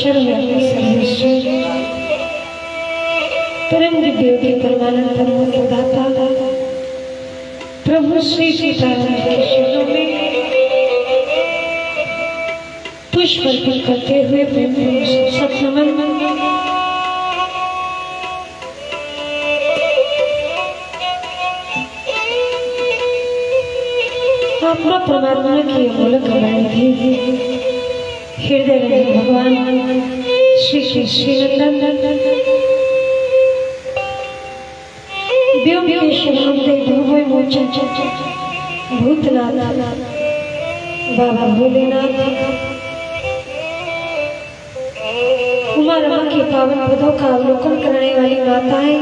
शर्मयात्री सर्वेश्वर परम दिव्य परमानंद धर्मों के दाता प्रभु श्री सीताराम के चरणों में पुष्प अर्पण करते हुए प्रेम सतनमन। आत्मा परमात्मा की अमोलक वाणी थी हृदय रंजन भगवान श्री श्री श्रीनंदन व्योम भूतनाथ बाबा भोलेनाथ उमा रमा के पावन पदों का अवलोकन करने वाली माताएं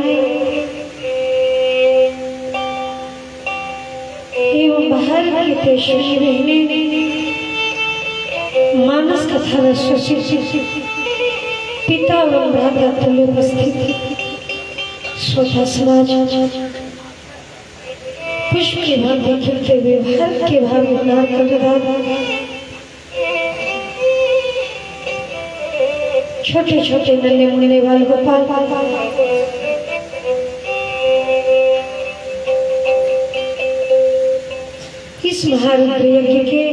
एवं बाहर के तेजस्वी बहनें मानस कथा रसिक पिता एवं भ्राता तुल्य उपस्थित श्रोता समाज पुष्प के भाव खिलते हुए भारत के भाव उदार छोटे छोटे नन्हे मुन्ने वाले गोपाल इस महारुद्र यज्ञ के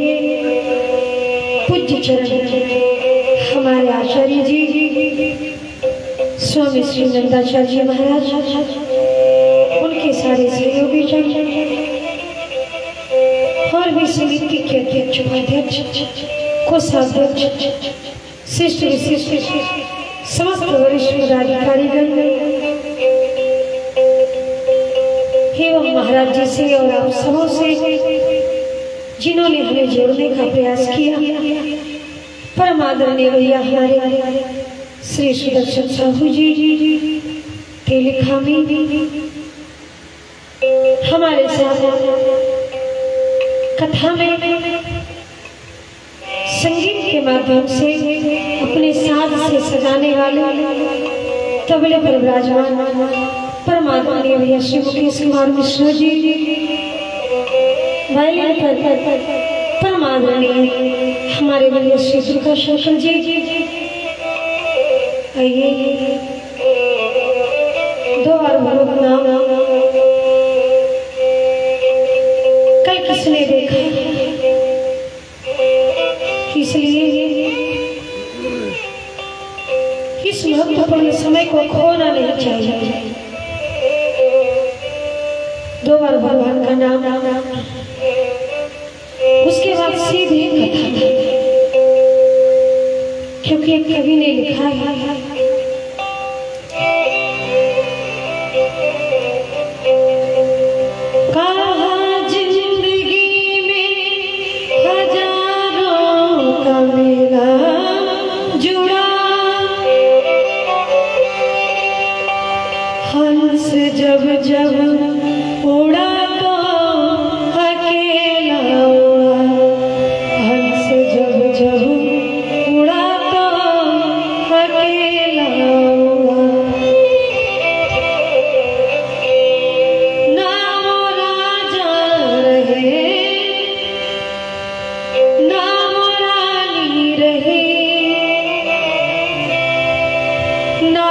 पूज्य चरण हमारे आचार्य जी स्वामी श्री नंदाचार्य जी महाराज उनके सारे सहयोगी जन और भी समिति के अध्यक्ष उपाध्यक्ष कोषाध्यक्ष शिष्ट विशिष्ट समस्त वरिष्ठ पदाधिकारीगण एवं महाराज जी से और आप सबों से जिन्होंने हमें जोड़ने का प्रयास किया परम आदरणीय भैया हमारे श्री सुदर्शन साहू जी तेलिखामी हमारे साथ कथा में संगीत के माध्यम से अपने साथ से सजाने वाले तबले पर विराजमान परम आदरणीय भैया श्री मुकेश कुमार मिश्रा जी वायलिन पर परम आदरणीय हमारे भैया श्री दुर्गा शंकर जी आइए दो बार भगवत नाम कल किसने देखा इसलिए इस महत्वपूर्ण समय को खोना नहीं चाहिए। दो बार भगवान का नाम उसके बाद सीधी कथा क्योंकि एक कवि ने लिखा है जब जब उड़ा तो अकेला उड़ा, हंस जब जब उड़ा तो अकेला उड़ा। ना वो राजा रहे ना वो रानी रहे, ना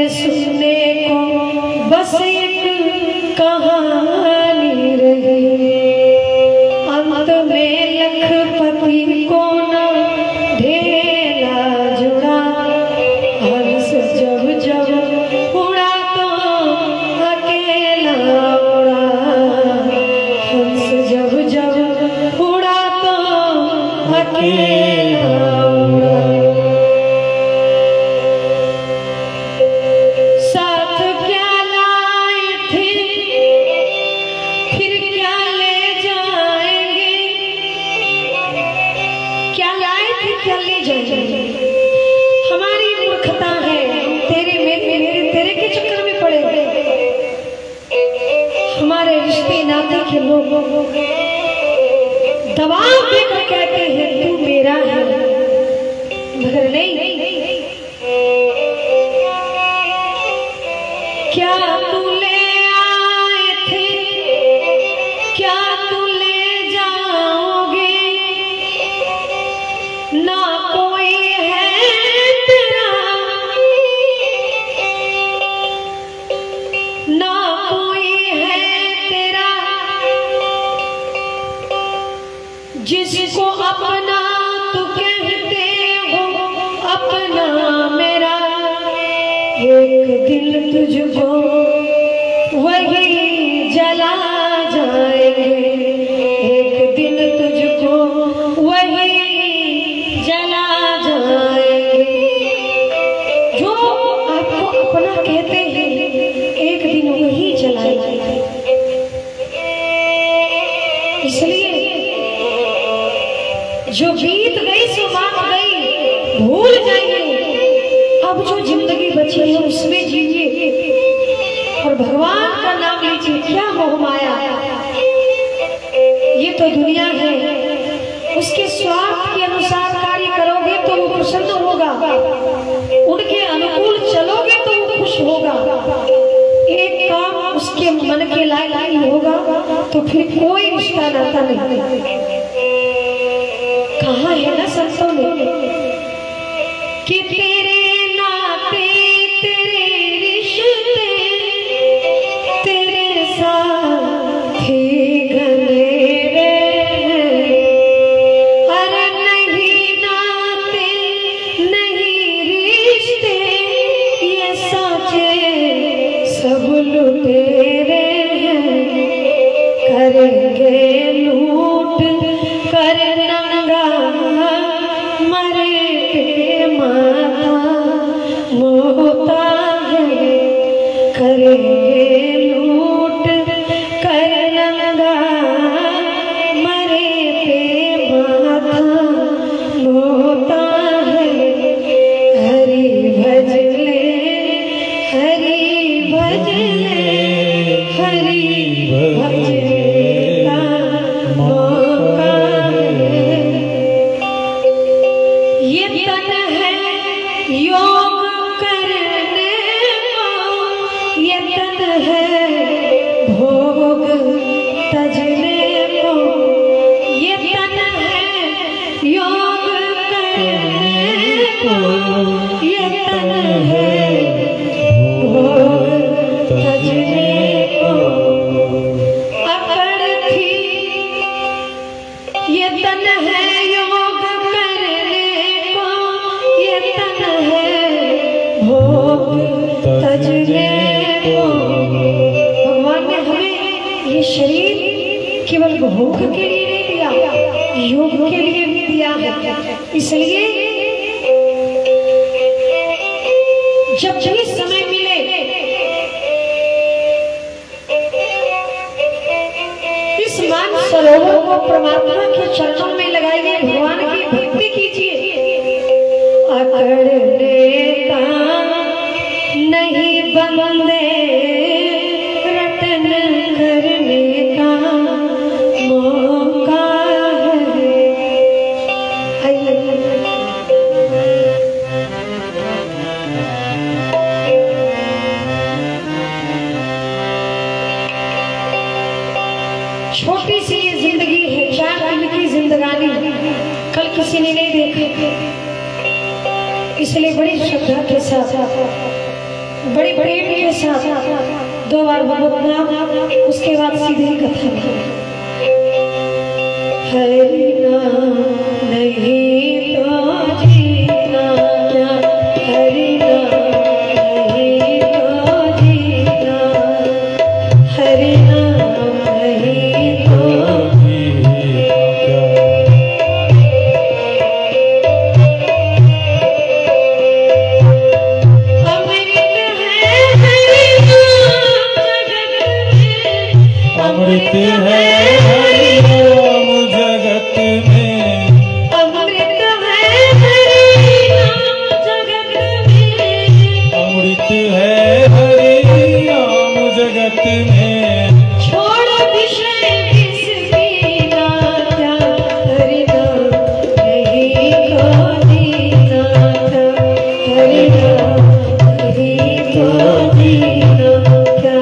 सुनने को बस एक कहानी रही। अंत में लखपति को न ढेला जुड़ा, हंस जब जब उड़ा तो अकेला उड़ा, हंस जब जब उड़ा तो अकेला उड़ा। हमारी मूर्खता है, तेरे के चक्कर में पड़े हमारे रिश्ते नाते के लोग दबाव देकर कहते हैं तू मेरा है, मगर नहीं। क्या तू ले आए थे जला जाएंगे, एक दिन तुझको वही जला जाएंगे। जो आपको अपना कहते हैं एक दिन वही जलाएंगे। इसलिए जो बीत गई सो बात गई, भूल जाइए। अब जो जिंदगी बची है उसमें जीजिए और भगवान का नाम लीजिए। क्या मोह माया, ये तो दुनिया है, उसके स्वार्थ के अनुसार कार्य करोगे तो वो प्रसन्न होगा, उनके अनुकूल चलोगे तो वो खुश होगा। एक काम उसके मन के लायक नहीं होगा तो फिर कोई रिश्ता नाता नहीं। कहा है ना संतों ने कि तेरे नाते तेरे रिश्ते तेरे साथी घनेरे, अरे नहीं नाते नहीं रिश्ते ये साचे सब लुटेरे हैं। करेंगे लूट कर नंगा मरे पे माथा मोहता है। करेंगे लूट कर नंगा मरे पे माथा मोहता है। हरि भजले हरि भजले हरि भजले मौका है। ये तन है योग करने को, ये तन है भोग तजने को। ये तन है योग करने को, ये तन है भोग तजने को। अकड़ थी ये तन है योग करने को, ये तन है भोग तजने को। भगवान ने हमें ये शरीर केवल भोग के लिए नहीं दिया, योग के लिए भी दिया है। इसलिए जब भी समय मिले इस मान सरोवर को परमात्मा के चरणों में लगाइए, भगवान की भक्ति कीजिए। अकड़ने का नहीं बंदे रटन करने का मौका है। छोटी सी ये जिंदगी है, 4 दिन की जिंदगानी, कल किसी ने नहीं देखी। इसलिए बड़ी श्रद्धा के साथ, बड़ी प्रेम के साथ 2 बार भगवत नाम, उसके बाद सीधे कथा में हरि नाम नहीं तो जीना क्या, हरि नाम नहीं तो जीना, हरि नाम नहीं तो अमृत है हरि नाम जगत में, अमृत है हरि नाम जगत में, अमृत है हरि नाम जगत में। छोड़ विषय किस पीना क्या, हरि नाम नहीं को जीना क्या, हरि नाम नहीं को जीना क्या।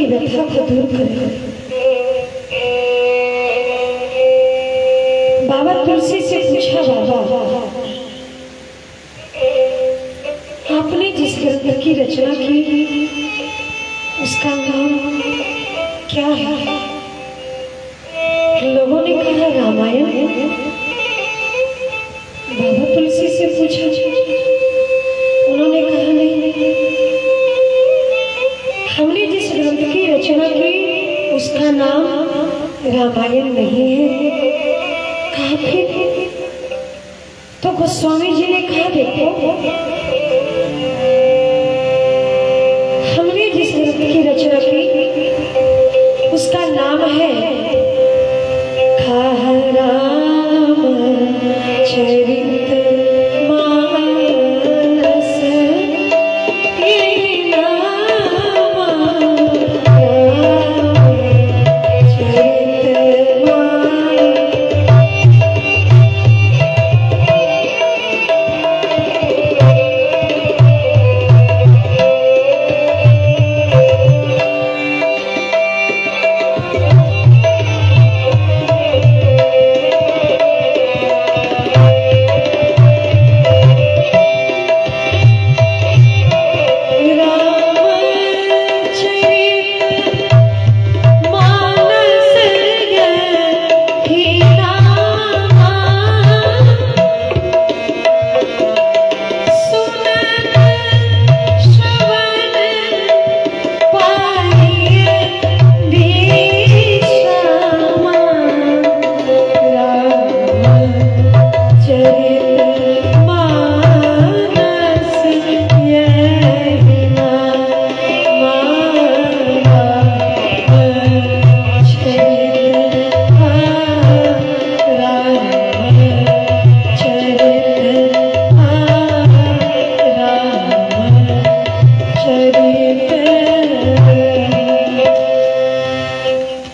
की व्यथा को दूर करे। बाबा तुलसी से पूछा, बाबा आपने जिस ग्रंथ की रचना की उसका नाम क्या है? लोगों ने कहा रामायण। बाबा तुलसी से पूछा, उन्होंने कहा नहीं, हमने जिस ग्रंथ की रचना की उसका नाम रामायण नहीं है। कहा फिर? तो गोस्वामी जी ने कहा देखो, हमने जिस ग्रंथ की रचना की उसका नाम है राम चरित मानस। यही नाम राम चरित मानस।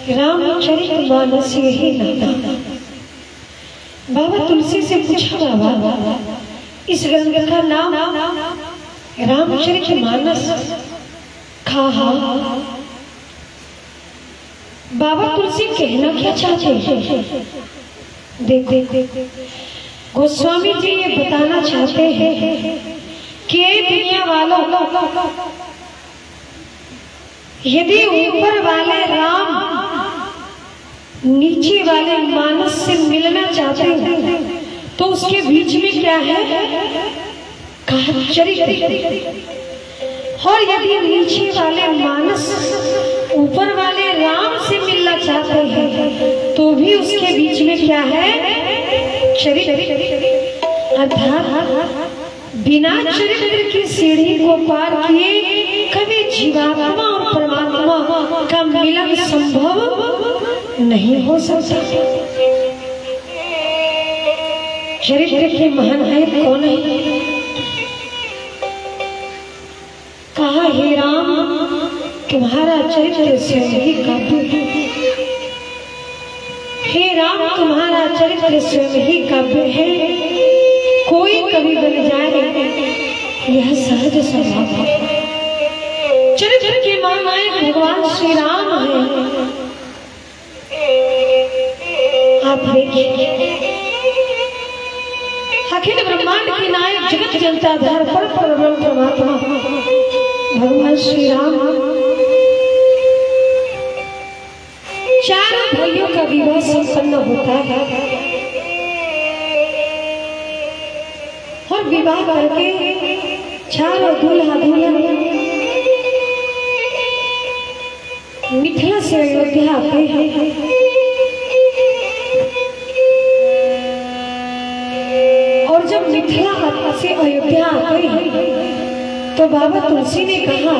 रामचरितमानस यही नाम। बाबा तुलसी से पूछा, बाबा इस ग्रंथ का नाम रामचरितमानस। कहा बाबा तुलसी कहना क्या चाहते हैं? देख गोस्वामी जी ये बताना चाहते हैं कि दुनिया वालों, यदि ऊपर वाले राम नीचे वाले मानस से मिलना चाहते हैं तो उसके बीच में क्या है? कहा चरित्र। और यदि नीचे वाले मानस ऊपर वाले राम से मिलना चाहते हैं तो भी उसके बीच में क्या है? चरित्र। अर्थात बिना चरित्र की सीढ़ी को पार किए कभी जीवात्मा और परमात्मा का मिलन संभव नहीं हो सकता। चरित्र के महानायक कौन है? कहा हे राम तुम्हारा चरित्र स्वयं ही काव्य है। हे राम तुम्हारा चरित्र स्वयं ही काव्य है। कोई कवि बन जाए यह सहज स्वभाव है। चरित्र के महानायक भगवान श्री राम है। आप देखिए अखिल ब्रह्मांड के नायक जगत जनता धर पर परब्रह्म परमात्मा भगवान श्री राम चारों भाइयों का विवाह संपन्न होता है और विवाह करके चारों दूल्हा दुल्हन मिथिला से अयोध्या आते हैं। और जब मिथिला से अयोध्या आते हैं तो बाबा तुलसी ने कहा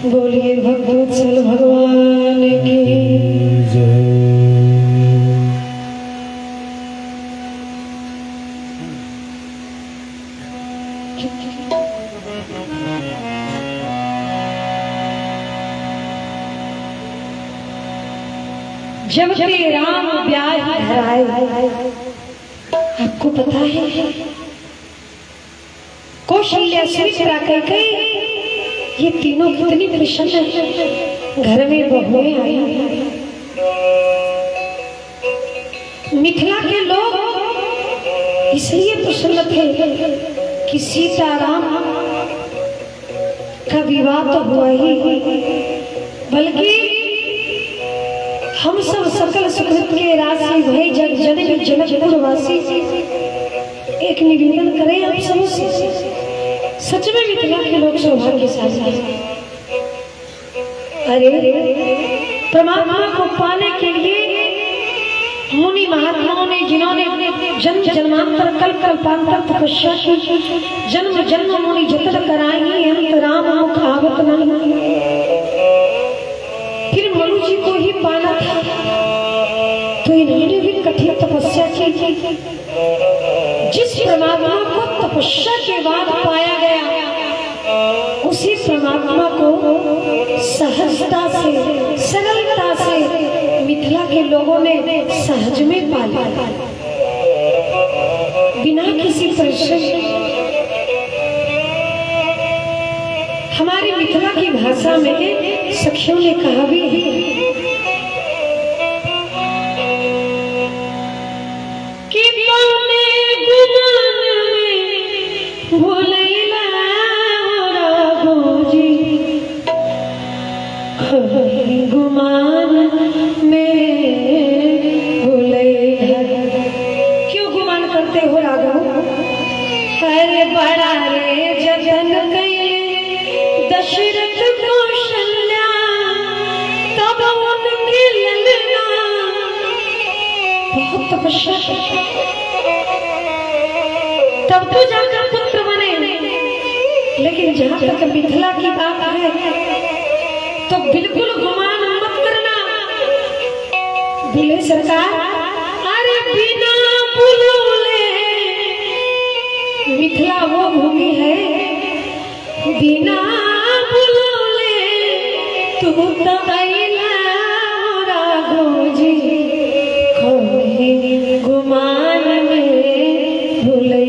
बोलिए भगवत्सल भगवान की जय। जब ते राम ब्याह धराए। आपको पता है कौशल्या, सुमित्रा, कैकेयी ये तीनों कितनी प्रसन्न है। घर में बहुएं आई हैं। मिथिला के लोग इसलिए प्रसन्न थे कि सीताराम का विवाह तो हुआ ही, बल्कि हम सब सकल सुकृत के राशि भय जग जनक जनकपुर वासी एक निवेदन करें आप सब से, सच में मिथिला के लोग सौभाग्यशाली हैं। अरे परमात्मा को पाने के लिए मुनि महात्माओं ने, जिन्होंने जन्म जन्मांतर कल कल्पांतर तपस्या की, जन्म जन्म मुनि जतन कराई, अंत राम मुख आवत नहीं। फिर मनु जी को ही पाना था तो इन्होंने भी कठिन तपस्या की। जिस परमात्मा को तपस्या के बाद पाया गया, उसी परमात्मा को सहजता से, सरलता से मिथिला के लोगों ने सहज में पा लिया, बिना किसी परिश्रम। हमारी मिथिला की भाषा में सखियों ने कहा भी है कि गुमान में भूले। क्यों गुमान करते हो राघव? हरे बड़ा रे जतन कइले दशरथ कौशल्या, तब उनके ललना बहुत तपस्या, तब तो जाकर पुत्र बने। लेकिन जहाँ तक मिथिला की बात है तो बिल्कुल गुमान मत करना। बोले सरकार, अरे बिना बुलबुले मिथिला वो भूमि है, बिना बुलबुले तू तो गइला राघव जी, खोए गुमान में भूले।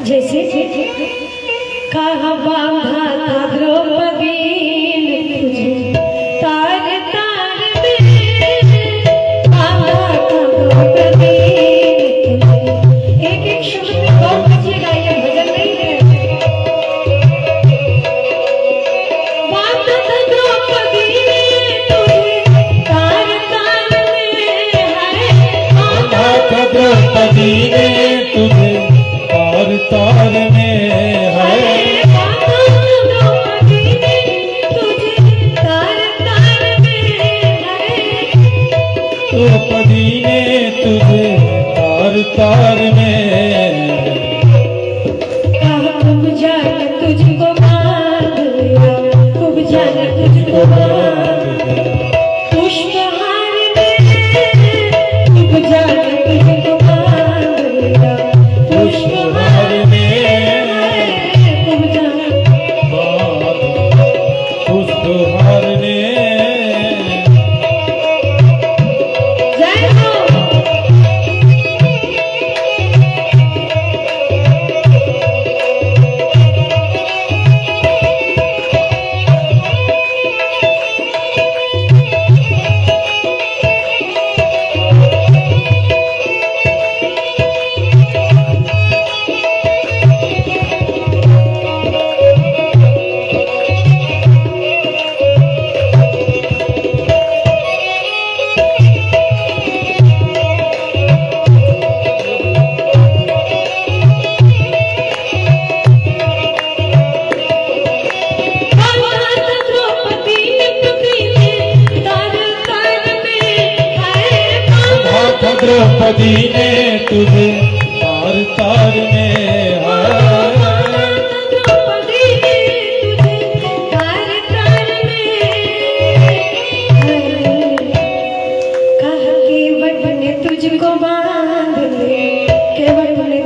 जैसे कहा बांधा था द्रौपदी ने तुझे तार तार में, बांधा था द्रौपदी ने तुझे। एक एक शब्द में गौर कीजिएगा, ये भजन नहीं है। बांधा था द्रौपदी ने तुझे तार तार में, बांधा था द्रौपदी ने तुझे तार में है, द्रौपदी ने तुझे तार तार में है, द्रौपदी ने तुझे तार तार में। कहा खूब जान तुझको बांध लिया, खूब जान तुझको बांध लिया, पुष्पहार में खूब जान तुझको बांध लिया, पुष्पहार द्रौपदी ने तुझे तार तार में है, द्रौपदी ने तुझे तार तार में। कहा केवट ने तुझको बांध ले, केवट ने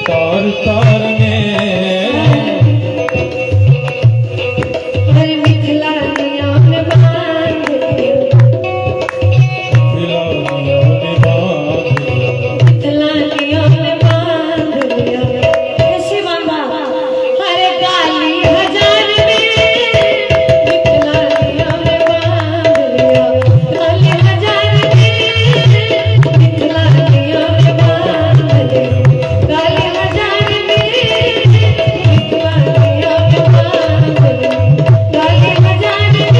तार तार में हर मिथिला नियम बांध मिथिला नियम बांध मिथिला नियम बांध कैसे बांधा हर गाली हजार में मिथिला नियम बांध गाली हजार में मिथिला नियम बांध गाली हजार में मिथिला नियम बांध गाली हजार में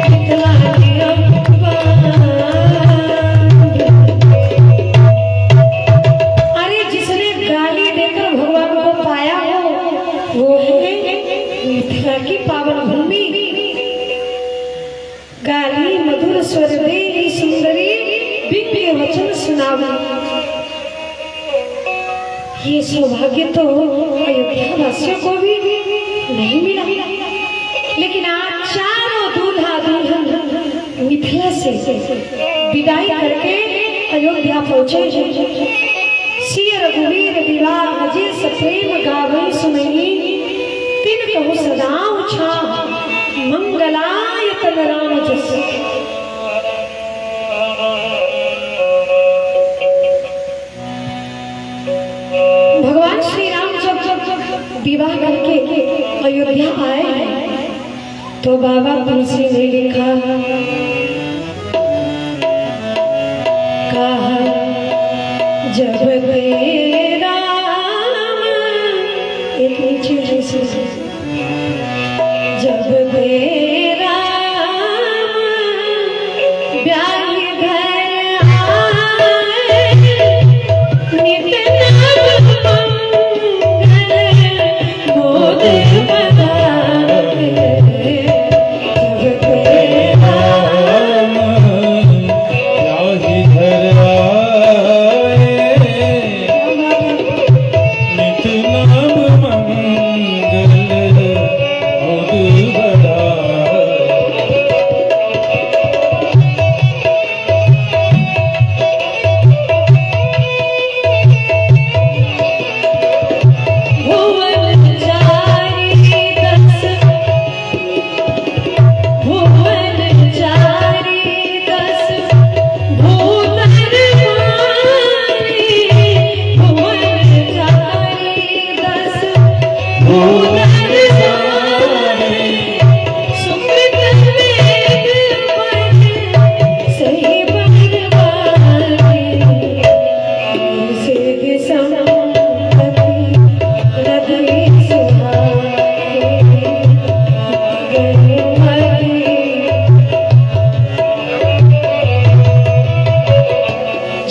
मिथिला नियम बांध। अरे जिसने गाली देकर भगवान को पाया हो वो है मिथिला की पावन भूमि। गाली मधुर स्वर दे सुंदरी दिव्य वचन सुनावी। ये सौभाग्य तो अयोध्या वासियों को भी नहीं मिला, लेकिन आज चारों दूल्हा दुल्हन मिथिला से विदाई करके अयोध्या पहुंचे। सिय रघुवीर विवाह जे सप्रेम गावे सुनई तिन कहु सदा उछा मंगलायतन राम जस। भगवान श्री राम जब विवाह करके अयोध्या आए तो बाबा तुलसी ने लिखा कहा जब तेरा एक नीचे जैसे जब तेरा ब्याह घर आए नित नाम मंगल मोद बधाए। जब तेरा ब्याही घर आए नित नाम मंगल मोद बढ़ाए। भुवन चारी दस भुवन चारी दस भूतर मारी भुवन चारी दस भूतर मारी सुकृत वेद पढ़ सही बलवानी सिद्ध संपत्ति हृदय सुहाए गरुमति।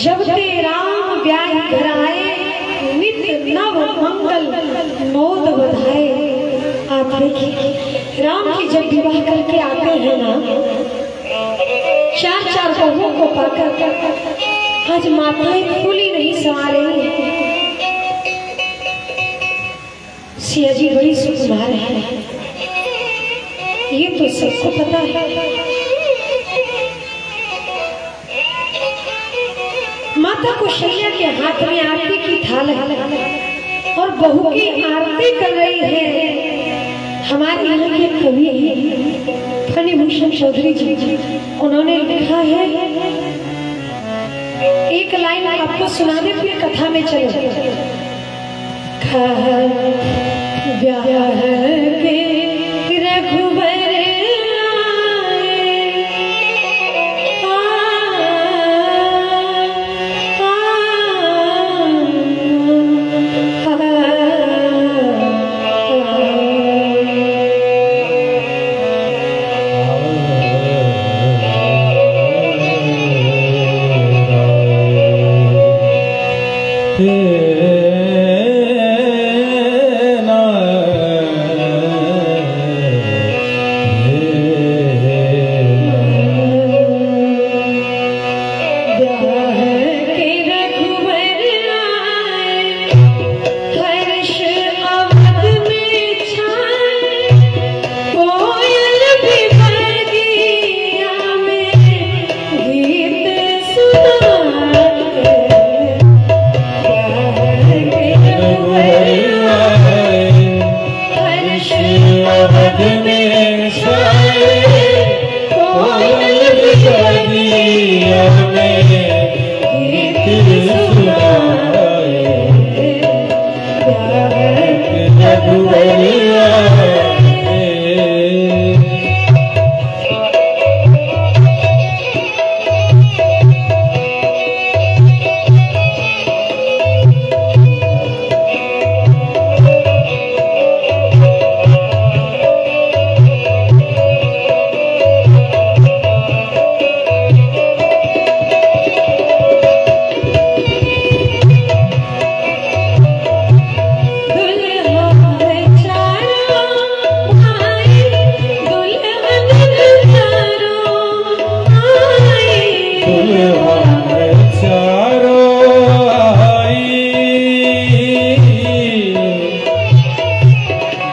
जब ते राम ब्याह घर आए नित्य नव मंगल मोद बधाए। आप देखिए राम की जब विवाह करके आते हैं ना चार चार बहुओं को पाकर आज माताएं फूली नहीं समा रही हैं। सिया जी बड़ी सुकुमार है, ये तो सबको पता है। माता कौशल्या के हाथ में आरती की थाल है और बहू की आरती कर रही है। हमारे यहाँ के कवि हैं फणिभूषण चौधरी जी, उन्होंने लिखा है एक लाइन आपको सुनाने फिर कथा में चले। ब्याह के रघुवर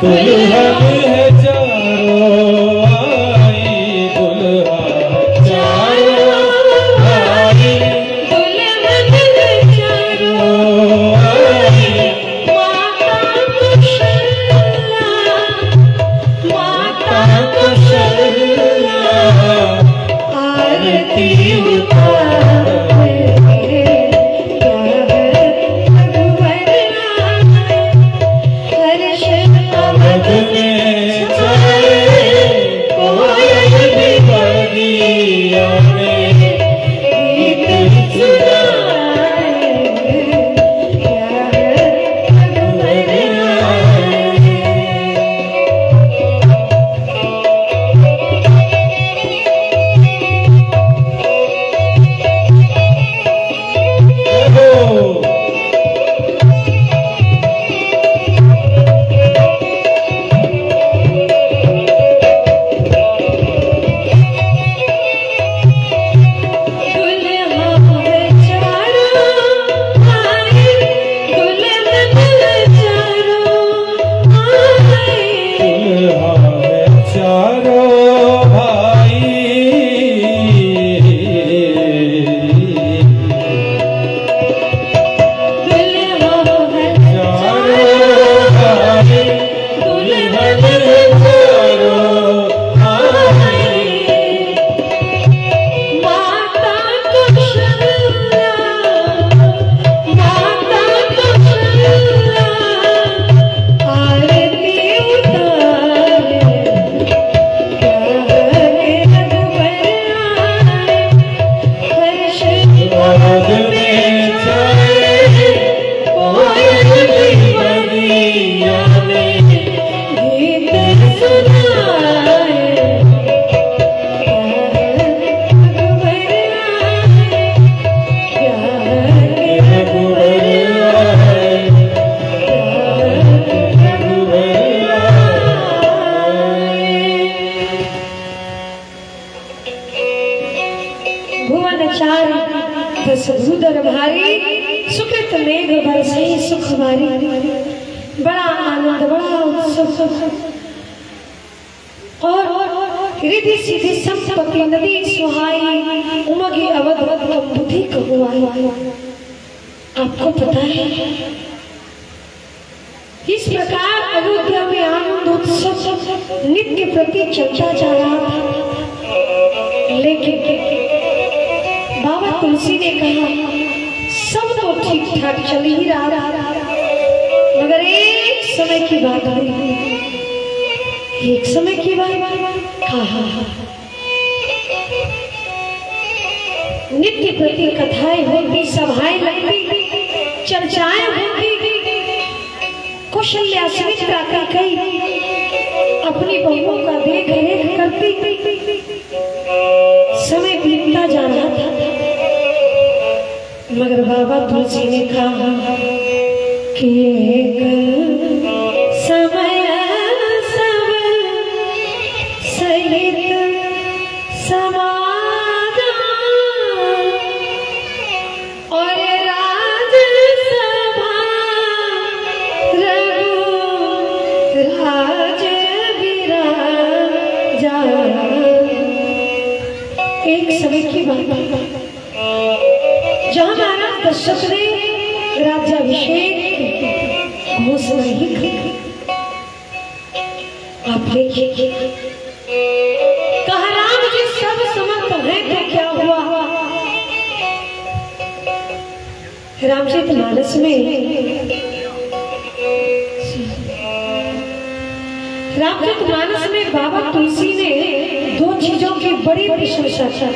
दुल्हन है चारों आई, दुल्हा चारों आई, दुल्हन है चारों आई, माता कुशला, माता कौशल्या आरती उतारे, क्या है रघुवर आए, हर्ष अवध में छाए कोयल भी बगिया में गीत सुनाए, क्या है रघुवर आए। दुल्हा है चारों भाई, चारों भाई, दुल्हन है चारों आई, माता कुशला, माता कुशला, आरती उतारे, क्या है रघुवर आए, हर्ष अवध में छाए कोयल भी बगिया में गीत सुनाए, क्या है रघुवर आए, क्या है रघुवर आए, रघुवर भुवन चार दस भूधर भारी, सुकृत मेघ बरसे सुख हमारी, बड़ा आनंद बड़ा उत्सव, और रिधि सिद्धि संपत्ति नदी सुहाई, उमगी अवध बुद्धि कहुआई। आपको पता है इस प्रकार अयोध्या में आनंद उत्सव नित्य प्रति चलता जा रहा था, लेकिन बाबा तुलसी ने कहा सब तो ठीक ठाक चल ही रहा, मगर एक समय की बात आई, एक समय की बात कहा, नित्य प्रति कथाएं होती, सभाएं लगती, चर्चाएं होती, कौशल्या सुमित्रा का कई अपनी बहुओं का देख रेख करती, समय बीतता जा रहा था, मगर बाबा तुलसी ने कहा कि एक समय सब सहित समाजा और राजसभा रघु राज विराजा। एक समय की बात जहाँ महाराज दशरथ ने राज्याभिषेक घोषणा ही की, आप देखिए कहा राम जी सब समर्थ है तो क्या हुआ। रामचरितमानस में बाबा तुलसी ने दो चीजों की बड़ी प्रशंसा की।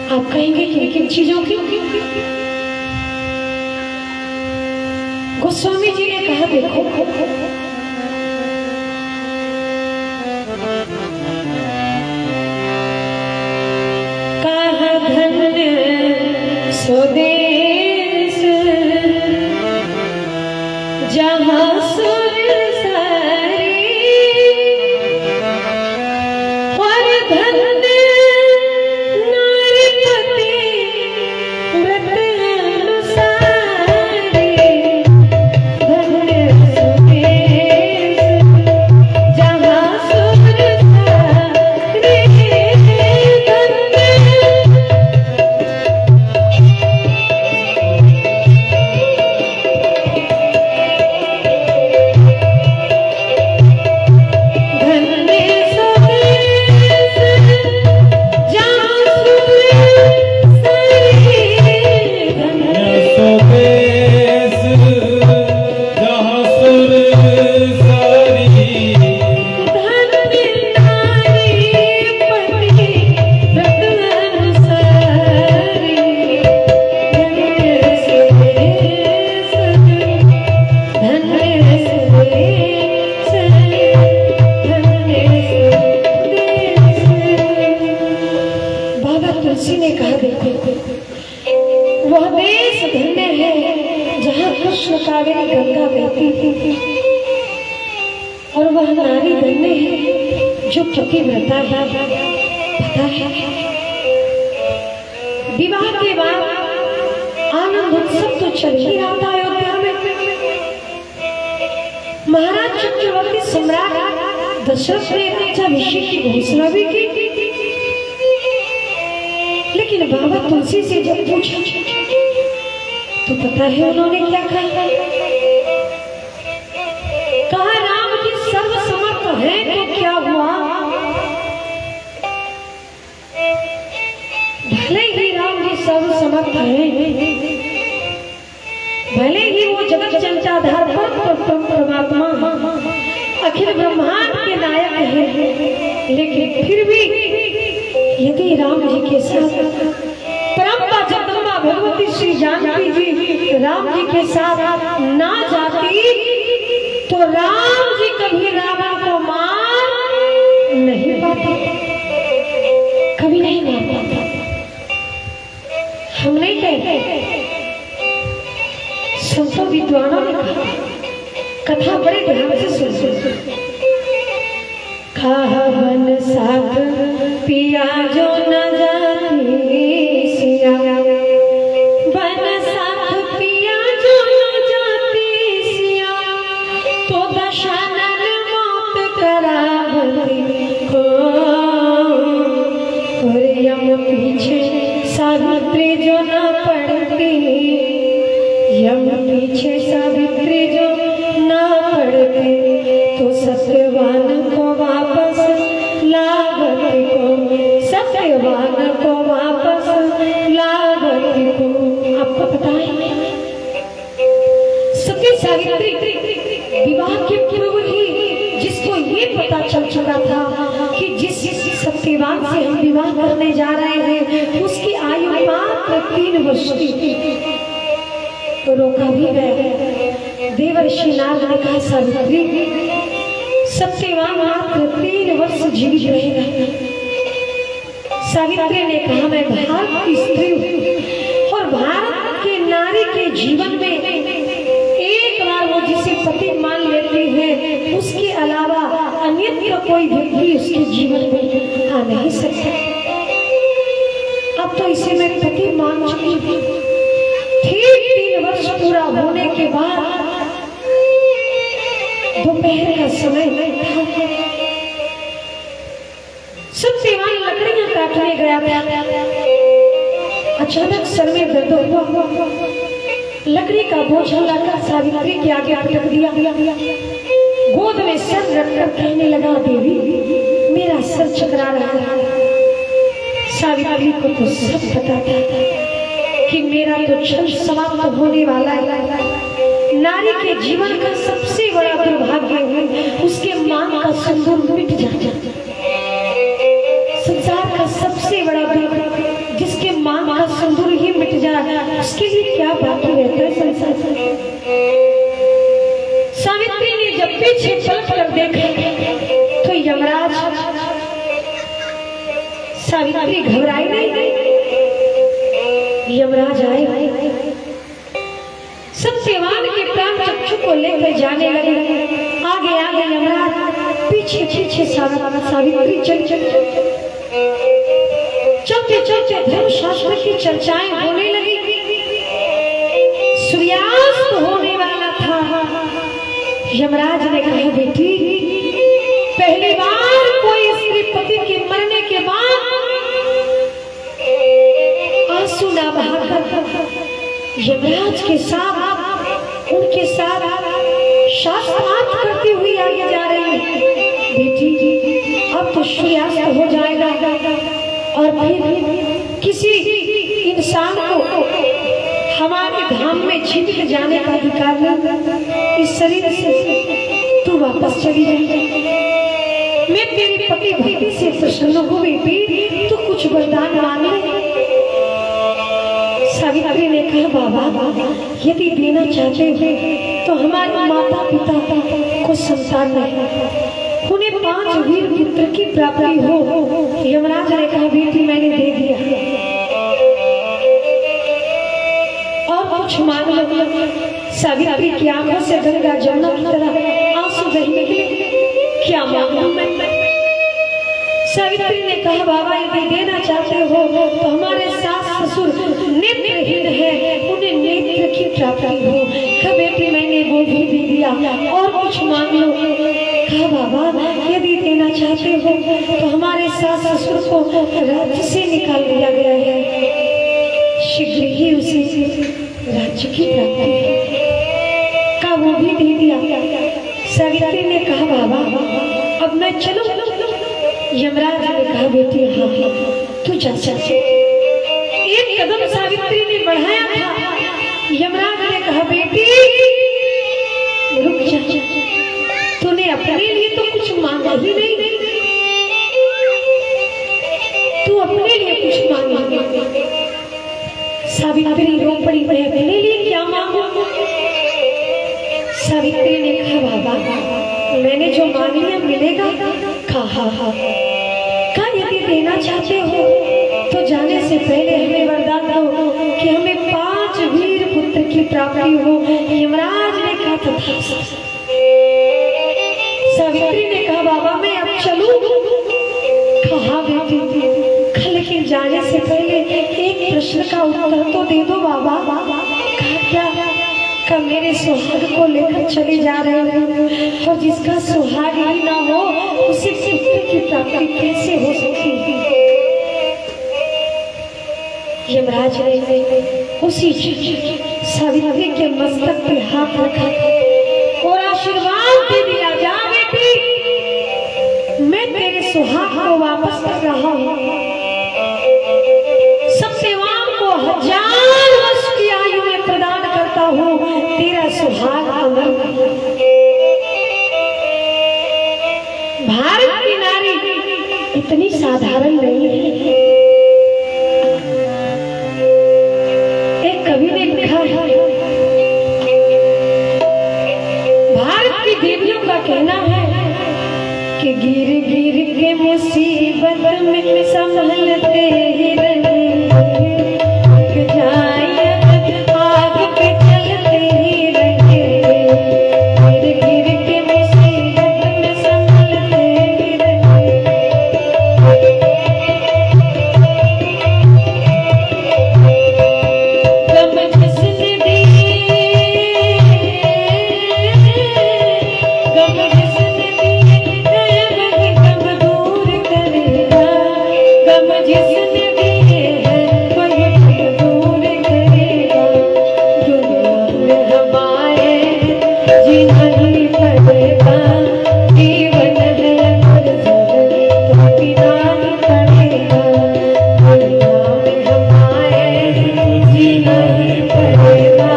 आप कहेंगे किन किन चीजों की? गोस्वामी जी ने कहा देखो कहा धन्य स्वदेश जहाँ सुर सारी और धन्य नारीपति व्रत अनुसारी धन्य स्वदेश कृष्ण कावेरी गंगा बहती थी और वह नारी धन्य है जो पतिव्रता है। पता है विवाह के बाद आनंद उत्सव तो चल ही रहा था अयोध्या में। महाराज चक्रवर्ती सम्राट दशरथ ने अभिषेक की घोषणा भी की, लेकिन बाबा तुलसी से जब पूछा तो पता है उन्होंने क्या कहा? कहा राम जी सर्वसमर्थ है तो क्या हुआ? भले ही राम जी सर्वसमर्थ है, भले ही वो जगत जनताधार पर परमात्मा अखिल ब्रह्मांड के नायक है, लेकिन फिर भी यदि राम जी के साथ परम्पा जगदम्बा भगवती श्री जानकी जी राम जी के साथ ना जाती तो राम जी कभी रावण को मार नहीं पाते, कभी नहीं मार पाते। हम नहीं कहते, संतों विद्वानों ने कथा बड़े ध्यान से सुन। कहा वन साथ पिया जो न जाती सिया, वन साथ पिया जो न जाती सिया, तो दशानन मौत करावती हो। और यम पीछे सावित्री जो न पड़ती, यम पीछे सावित्री जो न पड़ती, तो सत्यवान को वापस लावती को, सत्यवान को वापस लावती को। आपको पता है सती सावित्री विवाह के पूर्व ही जिसको ये पता चल चुका था कि जिस सत्यवान से हम विवाह करने जा रहे हैं उसकी आयु मात्र 3 वर्ष की, तो रोका भी गया। देवर्षि नारद ने कहा सावित्री सत्यवान मात्र 3 वर्ष जीवित रहेगा। सावित्री ने कहा मैं भारत की स्त्री हूँ और भारत के नारी के जीवन में एक बार वो जिसे पति मान लेती है उसके अलावा अन्यत्र कोई व्यक्ति उसके जीवन में आ नहीं सकता। अब तो इसे मैं पति मान चुकी हूँ। ठीक 3 वर्ष पूरा होने के बाद दोपहर का समय था, सत्यवान लकड़ियां काटने गया था। अचानक सर में दर्द हुआ, लकड़ी का बोझा लाकर सावित्री के आगे पटक दिया। गोद में सर रखकर कहने लगा देवी मेरा सर चकरा रहा है। सावित्री को तो सब पता था कि मेरा तो छल समाप्त होने वाला है। नारी के जीवन का सबसे बड़ा दुर्भाग्य है उसके मांग का सिंदूर मिट जाता। संसार का सबसे बड़ा दुर्भाग्य जिसके मांग का सिंदूर ही मिट जाए उसके लिए क्या बाकी रहता है संसार से। सावित्री ने जब पीछे पलट कर देखा तो यमराज, सावित्री घबराई नहीं, यमराज आए सत्यवान के प्राण चक्षु को लेकर जाने लगे। आगे आगे यमराज, पीछे पीछे सावित्री चलते चलते धर्मशास्त्र की चर्चाएं होने लगी। सूर्यास्त होने वाला था। यमराज ने कहा बेटी पहली बार कोई स्त्री पति के मरने के बाद आंसू ना बहाकर यमराज के साथ उनके साथ शास्त्रार्थ करती हुई आगे जा रही है। बेटी अब तो सूर्यास्त हो जाएगा और फिर किसी इंसान को हमारे धाम में जीवित जाने का अधिकार नहीं। इस शरीर से तू वापस चली जाएगी। मैं तेरी पति भक्ति से प्रसन्न हूँ बेटी, तू कुछ वरदान मांग ले। सावित्री ने कहा बाबा यदि देना चाहते हो तो हमारे माता पिता को संतान नहीं, उन्हें 5 वीर पुत्र की प्राप्ति हो। यमराज ने कहा बेटी मैंने दे दिया और कुछ मांग लो। सावित्री की आंखों से गंगा जमुना की तरह आंसू बहने लगे। क्या मांगू मैं? सावित्री ने कहा बाबा यदि देना चाहते हो तो हमारे सास ससुर नेत्रहीन है, उन्हें नेत्र की प्राप्ति हो। कहा बेटी मैंने वो भी दे दिया, और कुछ मांग लो। कहा बाबा यदि देना चाहते हो तो हमारे सास ससुर को राज्य से निकाल दिया गया है, शीघ्र ही उसे राज्य की प्राप्ति का वो भी दे दिया। सावित्री ने कहा बाबा अब मैं चलूं? यमराज ने कहा बेटी हाँ तू जा। एक कदम सावित्री ने बढ़ाया था, यमराज ने कहा बेटी रुक जा, तूने अपने लिए तो कुछ मांगा ही नहीं, तू अपने लिए कुछ मांगा। सावित्री रो पड़ी, मैं अपने लिए क्या मांगू? सावित्री ने कहा बाबा मैंने जो मांग लिया मिलेगा? कहा यदि देना चाहते हो तो जाने से पहले हमें वरदान दो कि हमें 5 वीर पुत्र की प्राप्ति हो। यमराज ने कहा था। सावित्री ने कहा बाबा मैं अब चलूं? कहा बेटी लेकिन जाने से पहले एक प्रश्न का उत्तर तो दे दो बाबा। कहा क्या? का मेरे सुहाग को लेकर चले जा रहे हो, और जिसका सुहाग ही ना हो उसे पुत्र की प्राप्ति कैसे हो सकती है? यमराज ने उसी सावित्री के मस्तक पे हाथ रखा और आशीर्वाद दे दिया, जा बेटी मैं तेरे सुहाग को वापस कर रहा हूँ। सत्यवान को 1000 वर्ष की आयु में प्रदान करता हूँ, तेरा सुहाग अमर। भारत की नारी इतनी साधारण नहीं है। एक कवि ने लिखा है भारत की देवियों का कहना है कि गिर गिर के मुसीबत में संभलते ही रहे, आग पे चलते ही रहे, गिर गिर के मुसीबत में संभलते ही रहे। गम जिसने दिए, गम जिसने दिए वही गम दूर करेगा, गम जिसने दिए है वही गम दूर करेगा। दुनिया में हमारे जीना ही पड़ेगा, जीवन है अगर तो पीना ही पड़ेगा। दुनिया में हमारे जीना ही पड़ेगा,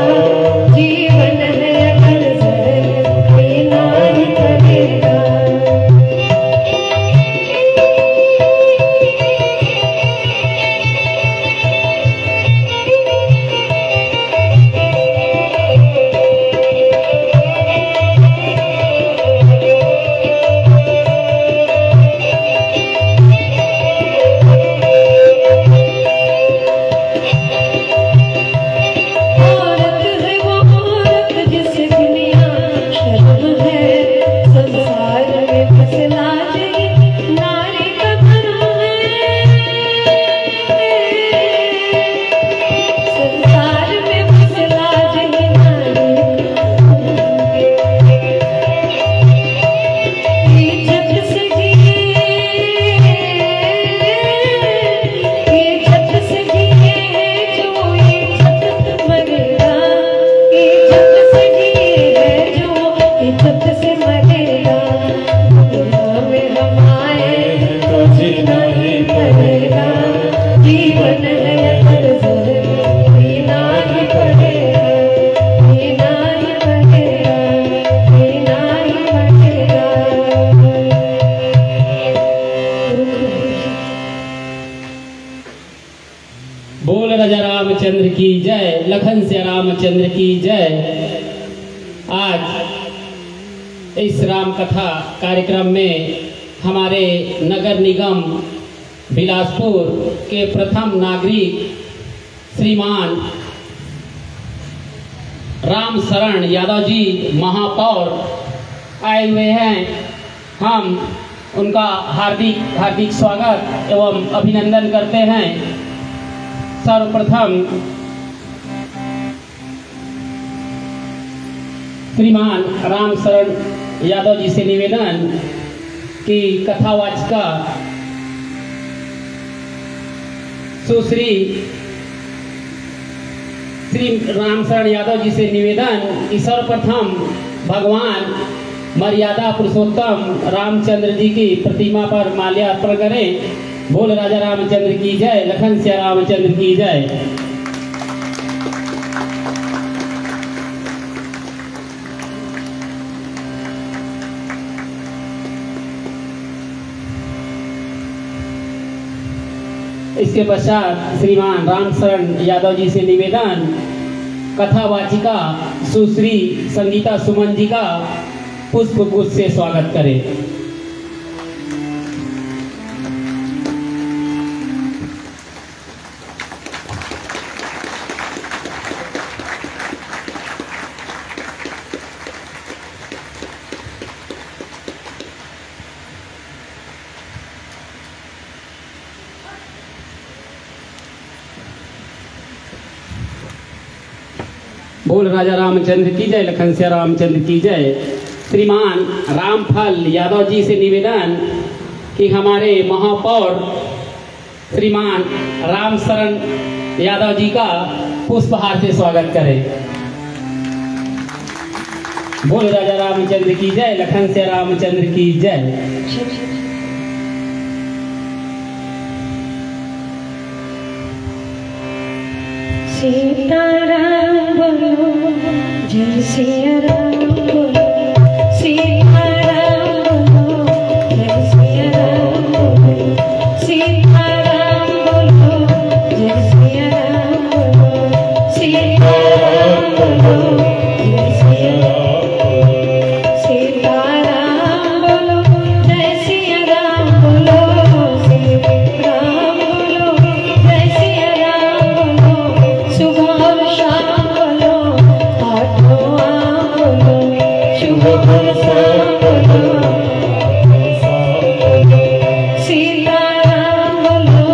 जीवन है अगर पीना ही पड़ेगा। औरत है वो औरत जिसे दुनिया शर्म है, संसार में फसला जाए नारी का धर्म है, संसार में फसला जाए नारी इज्जत से जिए, इज्जत से जिए है जो इज्जत मरेगा, इज्जत से जिए है जो इज्जत से मरेगा। दुनिया में हमारे तो जीना ही पड़ेगा, जीवन है अगर जीना ही पड़ेगा, जीना ही पड़ेगा, जीना ही पड़ेगा। बोल राजा रामचंद्र की जय, लखन से रामचंद्र की जय। आज इस राम कथा कार्यक्रम में हमारे नगर निगम बिलासपुर के प्रथम नागरिक श्रीमान राम शरण यादव जी महापौर आए हुए हैं। हम उनका हार्दिक हार्दिक स्वागत एवं अभिनंदन करते हैं। सर्वप्रथम श्रीमान राम शरण यादव जी से निवेदन कि कथावाचिका सुश्री श्री राम शरण यादव जी से निवेदन कि सर्वप्रथम भगवान मर्यादा पुरुषोत्तम रामचंद्र जी की प्रतिमा पर माल्यार्पण करें। बोल राजा रामचंद्र की जय, लखन सिया रामचंद्र की जय। इसके पश्चात श्रीमान राम शरण यादव जी से निवेदन कथावाचिका सुश्री संगीता सुमन जी का पुष्प गुच्छ से स्वागत करें। बोल राजा रामचंद्र की जय, लखन सिया रामचंद्र की जय। श्रीमान रामफल यादव जी से निवेदन कि हमारे महापौर श्रीमान राम शरण यादव जी का पुष्पहार से स्वागत करें। बोल राजा रामचंद्र की जय, लखन सिया रामचंद्र की जय। सीताराम बोलो, जय सिया राम बोलो, सीताराम बोलो, जय सिया राम बोलो, सीताराम बोलो, जय सिया राम बोलो, सीताराम बोलो, जय सिया सीताराम बोलो, जय सिया राम बोलो, सीताराम बोलो, जय सिया राम बोलो, सुबह और शाम बोलो, आठों आम बोलो, शुभ और शाम बोलो, सीताराम बोलो,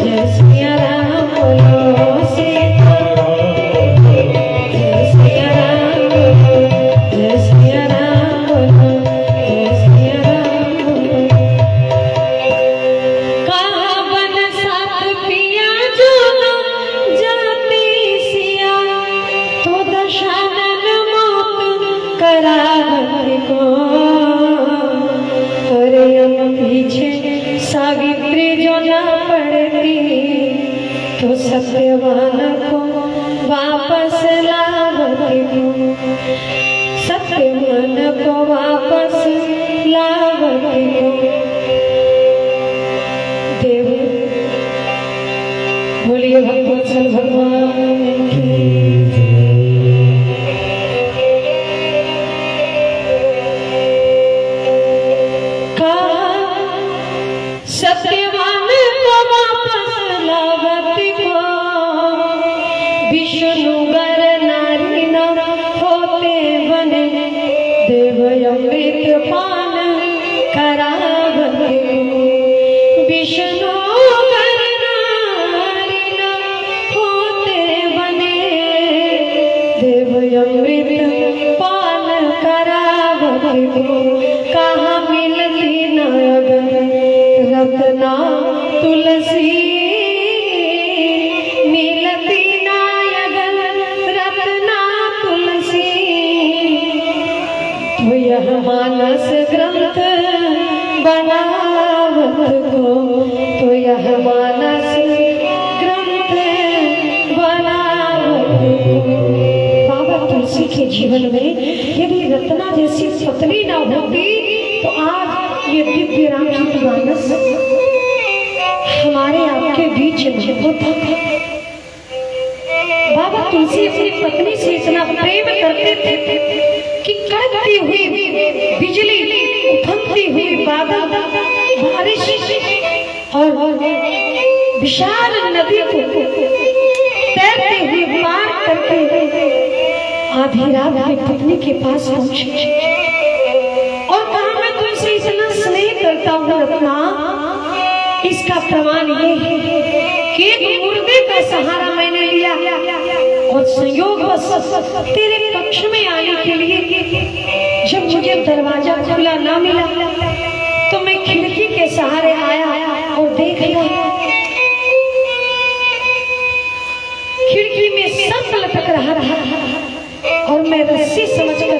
जय सिया राम बोलो, सीताराम जय सिया राम बोलो, जय सिया राम बोलो, जय सिया राम बोलो। कहा बन साथ पिया जो जाती सिया, तो दशानन मौत करावत को, अरे हम पीछे सावित्री जो ना पड़ती, तो सत्यवान को वापस लावत को, सत्यवान को वापस लावत को। देव बोलिए भगवत्सल भगवान की। सत्यवान को वापस लावत को, विष्णु गर नारी न होते बने, देव अमृत पान करावत को, विष्णु गर नारी न होते बने, देव अमृत पान करावत को। कहाँ मिलती न अगर रत्ना तुलसी, मिलती ना अगर रत्ना तुलसी, तो यह मानस ग्रंथ बनावत को, तो यह मानस ग्रंथ बनावत को। बाबा तुलसी के जीवन में यदि रत्ना जैसी पत्नी ना होती, तो आज ये दिव्य रामचरितमानस हमारे आपके बीच में होता। बाबा तुलसी अपनी पत्नी से इतना प्रेम करते थे कि कड़कती हुई बिजली, उफनती हुई बादल, बारिश और विशाल नदी को तैरते हुए पार करके आधी रात में पत्नी के पास पहुंचे और कहा मैं तुमसे इतना स्नेह करता हूँ रत्ना, इसका प्रमाण ये है कि एक मुर्दे का सहारा मैंने लिया और संयोगवश तेरे कक्ष में आने के लिए जब मुझे दरवाजा खुला ना मिला तो मैं खिड़की के सहारे आया और देख लिया खिड़की में सब लटक रहा था और मैं रस्सी समझकर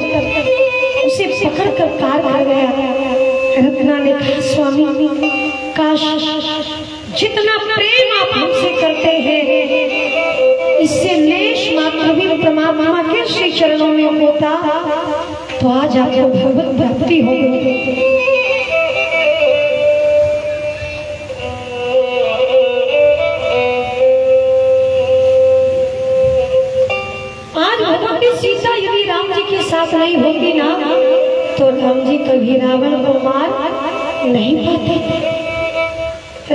उसे पकड़कर पार कर गया। रत्ना ने कहा स्वामी काश जितना प्रेम आप हमसे करते हैं इससे लेश मात्र भी परमात्मा के श्री चरणों में होता तो आज आपको भगवत प्राप्ति हो गई। सीता यदि राम जी के साथ नहीं होती ना तो राम जी कभी रावण को मार नहीं पाते।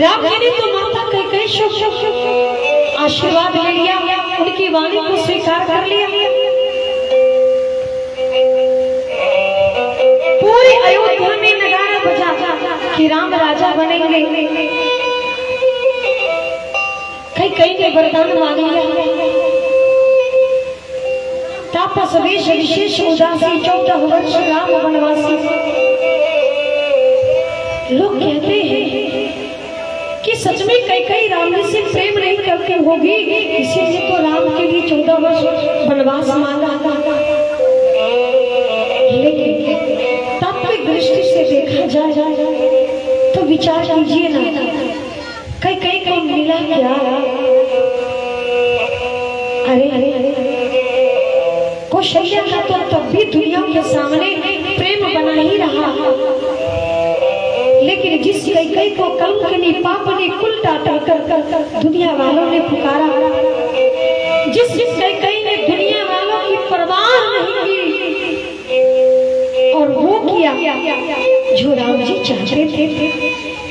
राम जी ने तो माता कैकेयी आशीर्वाद ले लिया, उनकी वाणी को स्वीकार कर लिया। पूरी अयोध्या में नगारा बजा कि राम राजा बनेंगे। कैकेयी ने वरदान मांग लिया, तापस वेश विशेष उदासी 14 वर्ष राम वनवासी। लोग कहते हैं कि सच में कैकेयी राम जी से प्रेम नहीं करती होगी, इसीलिए तो राम के लिए 14 वर्ष वनवास मांगा। लेकिन तात्विक दृष्टि से देखा जाए तो विचार कीजिए ना, कैकेयी को मिला क्या? अरे कौशल्या का तो तब भी दुनिया के सामने प्रेम बना ही रहा, लेकिन जिस कैकेयी को कलंकिनी पापनी कुल टाटा कर दुनिया वालों ने पुकारा, जिस कैकेयी ने दुनिया वालों की परवाह नहीं की और वो किया जो राम जी चाहते थे।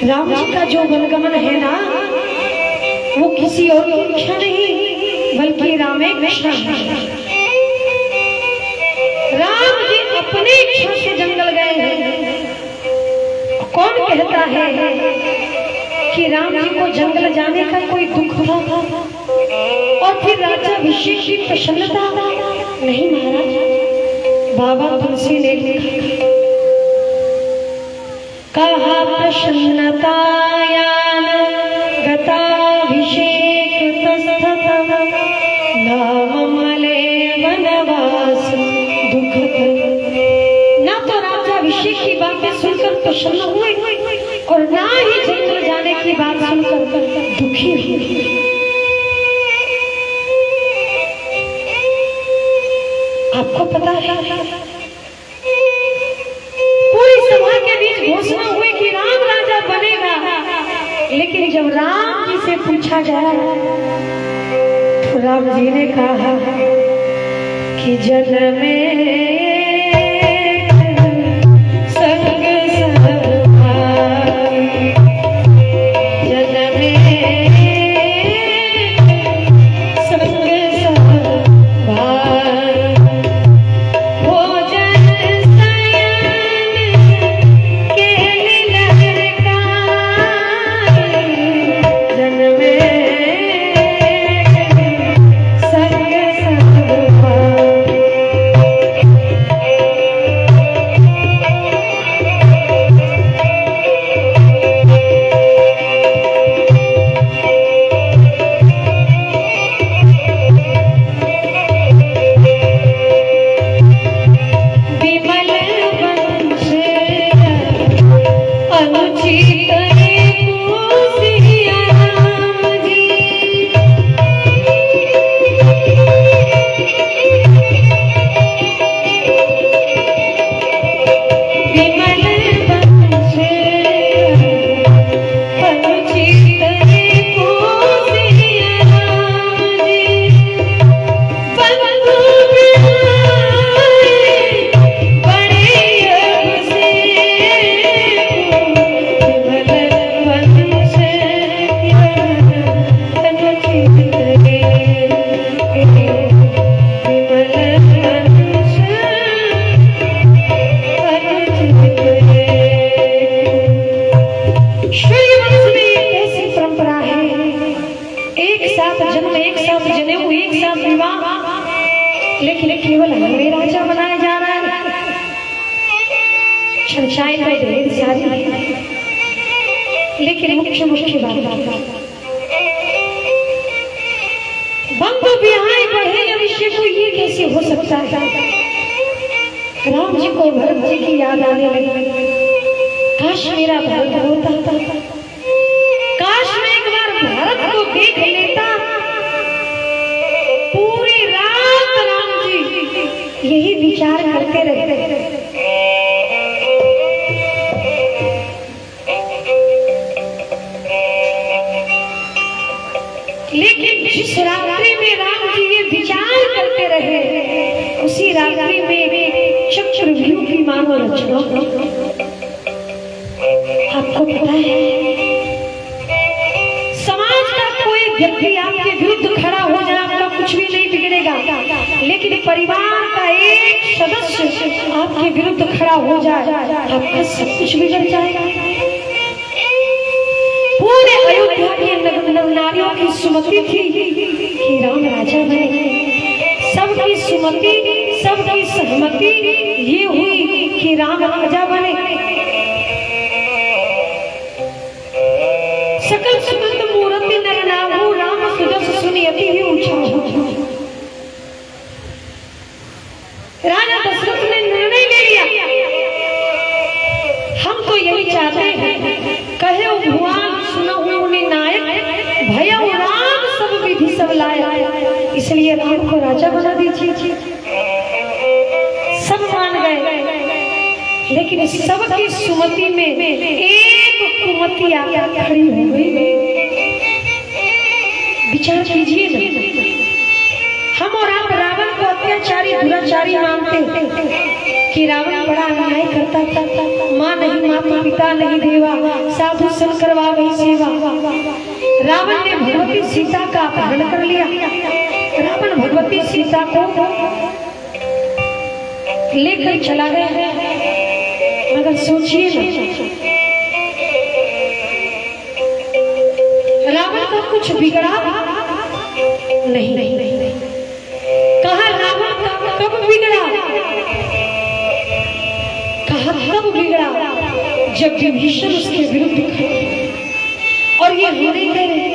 राम जी का जो वनगमन है ना वो किसी और की इच्छा नहीं बल्कि रामेच्छा है। राम जी अपनी इच्छा से जंगल गए हैं। कौन कहता है कि राम जी को जंगल जाने का कोई दुख था और फिर राजा अभिषेक की प्रसन्नता? नहीं महाराज, बाबा तुलसी ने कहा प्रसन्नतायान गताभिषेक तस्थत नामले वनवास ना तो राजा अभिषेक की बातें सुनकर प्रसन्न हुए और ना ही जंगल जाने की बात सुनकर दुखी हुए। आपको पता है पूरी सभा के बीच घोषणा हुई कि राम राजा बनेगा, लेकिन जब राम जी से पूछा गया तो राम जी ने कहा कि जन्म में चर्चाएं तो ढेर सारी, लेकिन मुख्य बात बंधु बिहाई बढ़े अभिषेक को ये कैसे हो सकता है? राम जी को भरत जी की याद आने लगी। काश मेरा भरत होता था, काश मैं एक बार भरत को देख लेता। पूरी रात राम जी यही विचार करते रहते। लेकिन जिस रात्रि में राम जी ये विचार करते रहे, उसी रात्रि में चक्रव्यूह की मानो रचना। आपको पता है, समाज का कोई व्यक्ति आपके विरुद्ध खड़ा हो जाए, आपका कुछ भी नहीं बिगड़ेगा, लेकिन परिवार का एक सदस्य आपके विरुद्ध खड़ा हो जाए, आपका सब कुछ बिगड़ जाएगा। पूरे अयोध्या के नारियों की सुमति थी कि राम राजा बने। सबकी सुमति, सबकी सहमति ये हुई कि राम राजा बने। सकल सुगंध मूर्ति नर नामु राम सुजस सुनियति ही ऊंचा। राजा दशरथ ने निर्णय ले लिया, हम तो यही चाहते हैं, कहे भगवान सुनहु मुनि नायक, भयउ राम सब विधि सब लायक, इसलिए राम को राजा बना दीजिए। सब मान गए, लेकिन सबकी सुमति में एक कुमति आकर खड़ी हो गई। विचार कीजिए ना, हम और आप रावण को अत्याचारी दुराचारी मानते हैं कि रावण बड़ा अन्याय करता था, माँ नहीं माता पिता नहीं देवा, साधु संत करवा गई सेवा। रावण ने भगवती सीता का अपहरण कर लिया। रावण भगवती सीता को लेकर चला गया है, मगर सोचिए ना, रावण का कुछ बिगड़ा नहीं। कहा रावण का कब बिगड़ा? कहा कब बिगड़ा? जब विभीषण उसके विरुद्ध खड़े। और ये होने कह रहे,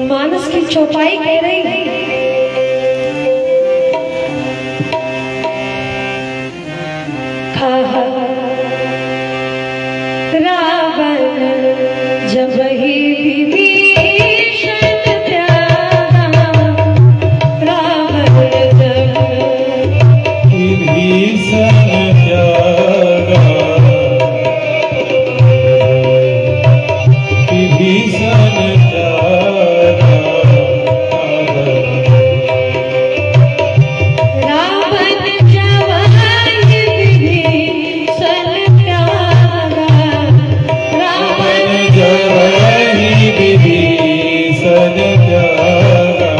मानस की चौपाई कह रही है, रावण जब ही विभीषण त्यागा, रावण जब विभीषण त्यागा, विभीषण त्यागा, रावण जब ही विभीषण त्यागा, रावण जब ही विभीषण त्यागा,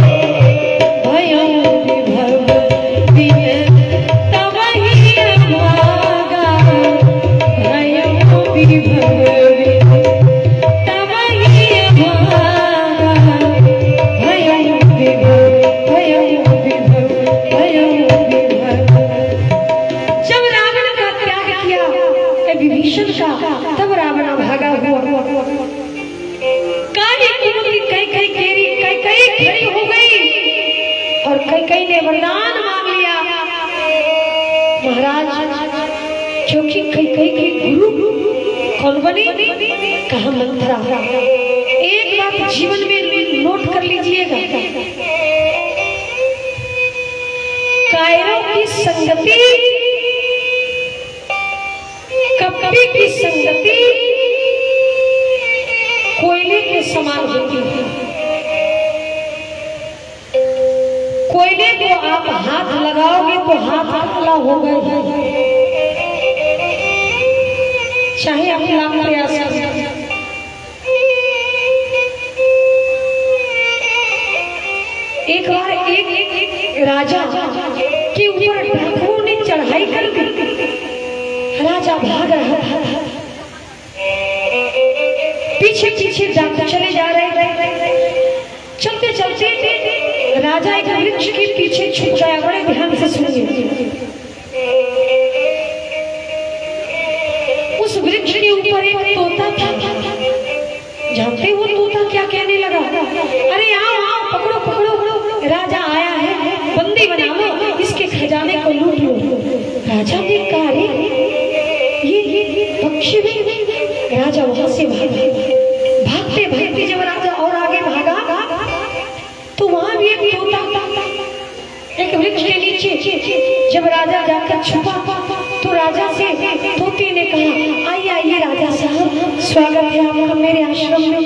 भयउ विभव बिन तब ही अभागा, भयउ विभव बिन तब ही अभागा, भयउ विभव, भयउ विभव, भयउ विभव। जब रावण का त्याग किया विभीषण का, तब रावण भागा हुआ। काली कुमति कैकेयी केरी, कैकेयी खड़ी हो गई और कैकेयी ने वरदान मांग लिया, महाराज क्योंकि कैकेयी की गुरु कौन बनी? कहा मंत्रा। एक बात जीवन में नोट कर लीजिएगा, कायरों की संगति, कपटी की संगति कोयले के समान होती है। कोयले को आप हाथ लगाओगे तो हाथ काला होगा, चाहे आप लाख प्रयास करें। एक बार एक राजा के ऊपर डाकुओं ने चढ़ाई कर दी। राजा भाग रहा था, पीछे पीछे डाकू चले जा रहे थे। चलते चलते राजा एक वृक्ष के पीछे छुप गया। बड़े ध्यान से सुनिए। खजाने को लूट लो। राजा ने कहा अरे ये पक्षी भी। राजा वहां से भागे, भागते भागते जब राजा और आगे भागा तो वहां भी एक तोता एक वृक्ष के नीचे जब राजा जाकर छुपा तो राजा से तोते ने कहा आइए आइए राजा साहब, स्वागत है आपका मेरे आश्रम में।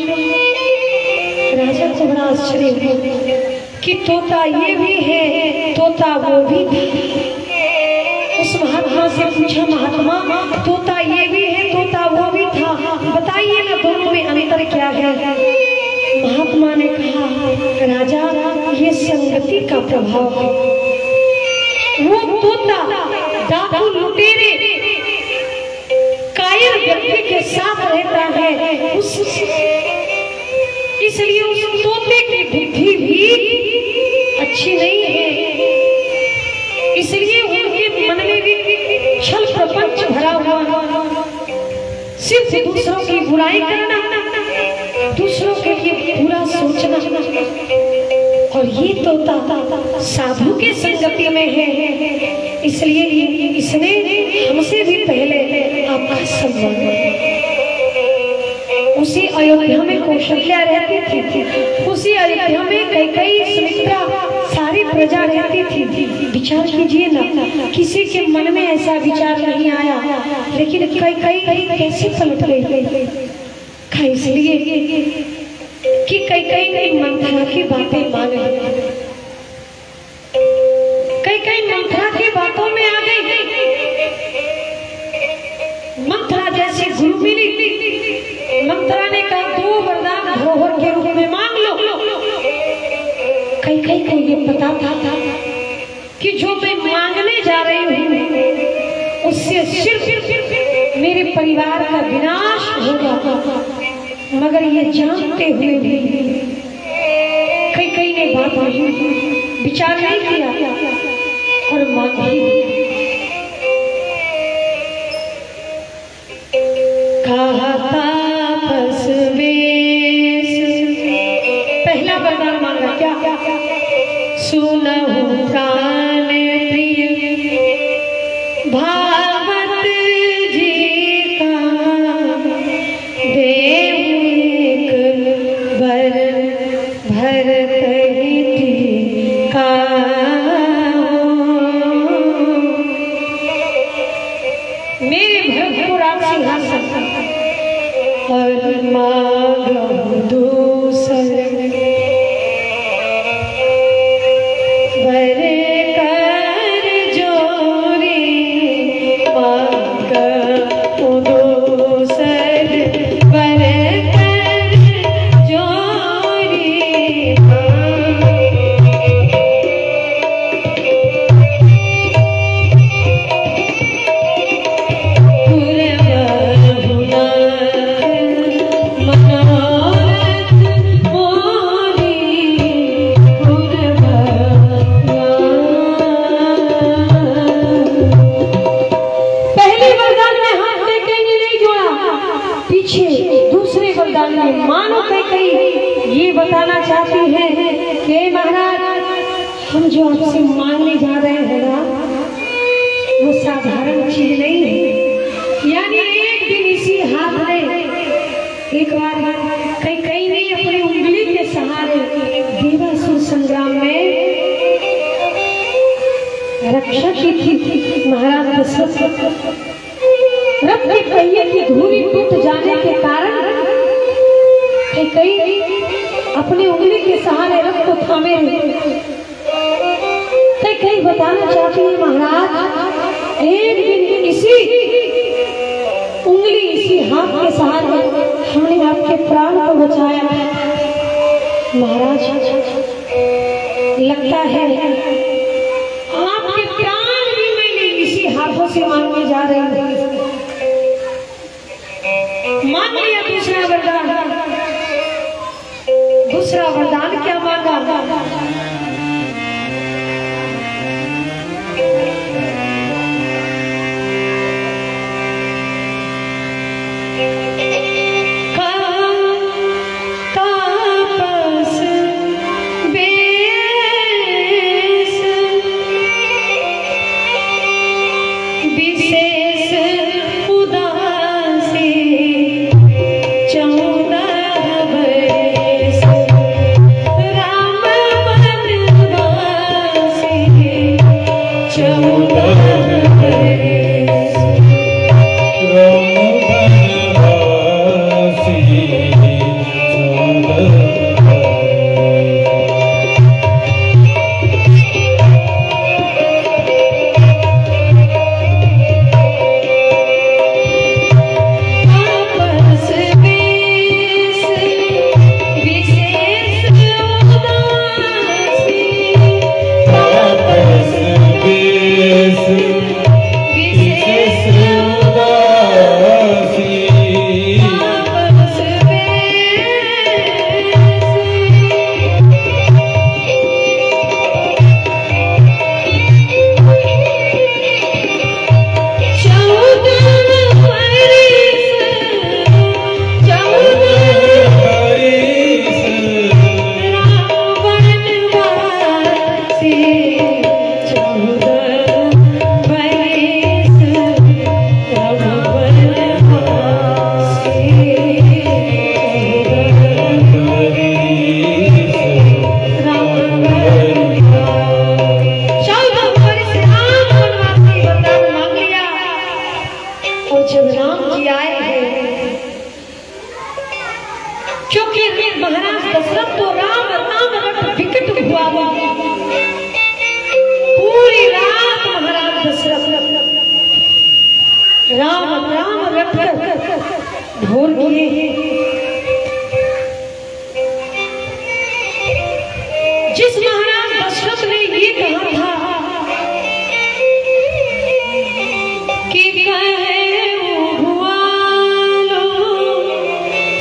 राजा को बड़ा आश्चर्य हुआ कि तोता ये भी है, तोता वो भी था। उस महात्मा से पूछा महात्मा तोता ये भी है, तोता वो भी था, बताइए ना दोनों में अंतर क्या है। महात्मा ने कहा राजा ये संगति का प्रभाव है। वो तोता डाकू लुटेरे कायर व्यक्ति के साथ रहता है, इसलिए उस तोते की बुद्धि भी अच्छी नहीं है, इसलिए उनके मन में भी छल प्रपंच भरा हुआ, सिर्फ दूसरों की बुराई करना, दूसरों के लिए बुरा सोचना। और ये तोता साधु के संगति में है, इसलिए इसने हमसे भी पहले आपका सम्मान। उसी अयोध्या में कौशल्या रहती थी, उसी अयोध्या में कैकेयी सुमित्रा सारी प्रजा रहती थी। विचार कीजिए ना, किसी के मन में ऐसा विचार नहीं आया, लेकिन कैकेयी कैसे पलट गई? इसलिए कि कैकेयी ने मंथरा की बातें मान ली, कैकेयी मंथरा की बातों में आ गई। मंथरा जैसी गुरु मिली, मंथरा ने कहा 2 वरदान धरोहर के रूप में मांग लो। कैकेयी को ये पता था कि जो मैं मांगने जा रही हूँ उससे सिर्फ मेरे परिवार का विनाश होगा, मगर ये जानते हुए भी कैकेयी ने बात विचार नहीं किया और मांग ही कहा तापस वेश। पहला वरदान मांगा क्या? सुनहु प्राण प्रिय भागवत जी का देव एक बर भर का। मेरे भरपूर सिंहासन और मांगो दूसर बर कर जोरी, मांगो दूसर बर कर जोरी। दूसरे वरदान में मानो कैकेयी ये बताना चाहती है कि महाराज हम जो आपसे मांगने जा रहे हैं ना वो साधारण चीज नहीं है। यानी एक दिन इसी हाथ में एक बार कैकेयी ने अपनी उंगली के सहारे देवासुर संग्राम में रक्षा की थी। महाराज दशरथ रथ के पहिए की धुरी टूट जाने के कारण कैकेयी अपनी उंगली के सहारे रथ को थामे रही। कैकेयी बताना चाहती है महाराज एक दिन इसी उंगली इसी हाथ के सहारे हमने आपके प्राण को बचाया। महाराज लगता है आपके प्राण भी मैंने इसी हाथों से मांगने जा रही हूँ। मान लिया दूसरा वरदान। दूसरा वरदान क्या मांगा? तापस वेश राम राम रट ढोल किए। जिस महाराज दशरथ ने ये कहा था कि कहे भुआलो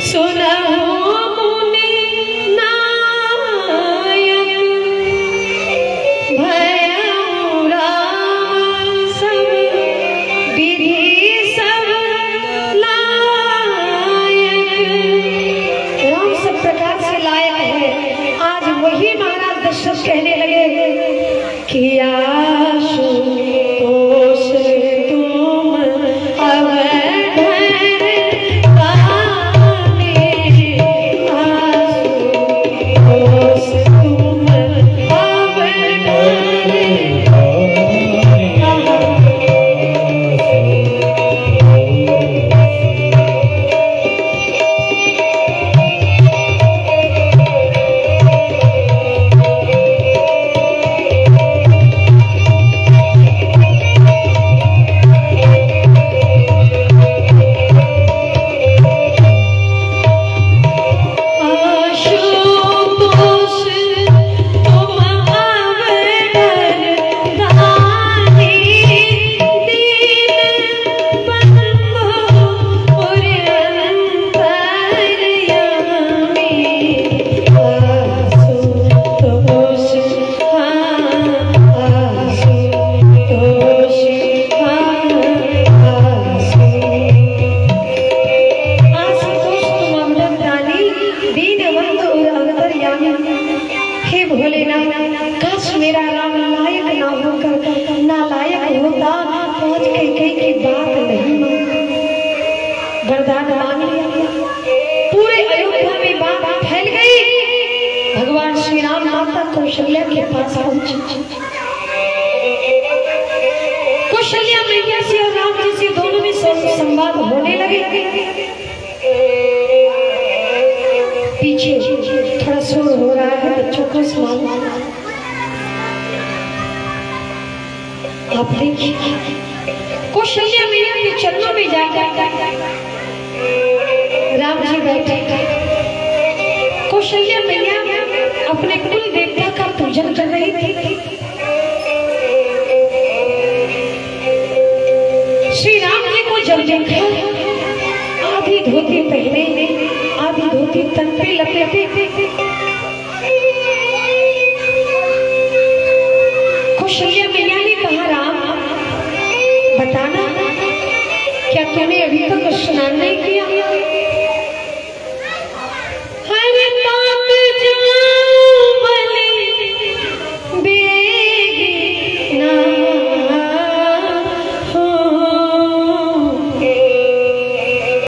सुनहो मुनि नायक भयउ राम सब विधि सब लायक। राम सब प्रकार से लायक है। आज वही महाराज दशरथ कहने लगे कि आशुतोष तुम अवधर पाने, आशुतोष तुम अवधर वरदान मांग लिया। पूरे अयोध्या में बात फैल गई। भगवान श्री राम माता कौशल्या के पास पहुंचे। कौशल्या मैया से और राम जी से दोनों में संवाद होने लगे। पीछे थोड़ा शोर हो रहा है, बच्चों को सुनाओ। आप देखिए कौशल्या मैया के चरणों में जाकर राम जी बैठे। कौशल्या मैया अपने कुल देवता का पूजन कर रही थी। श्री राम जी को जब देखा, आधी धोती पहने, आधी धोती तन पे लपेटे,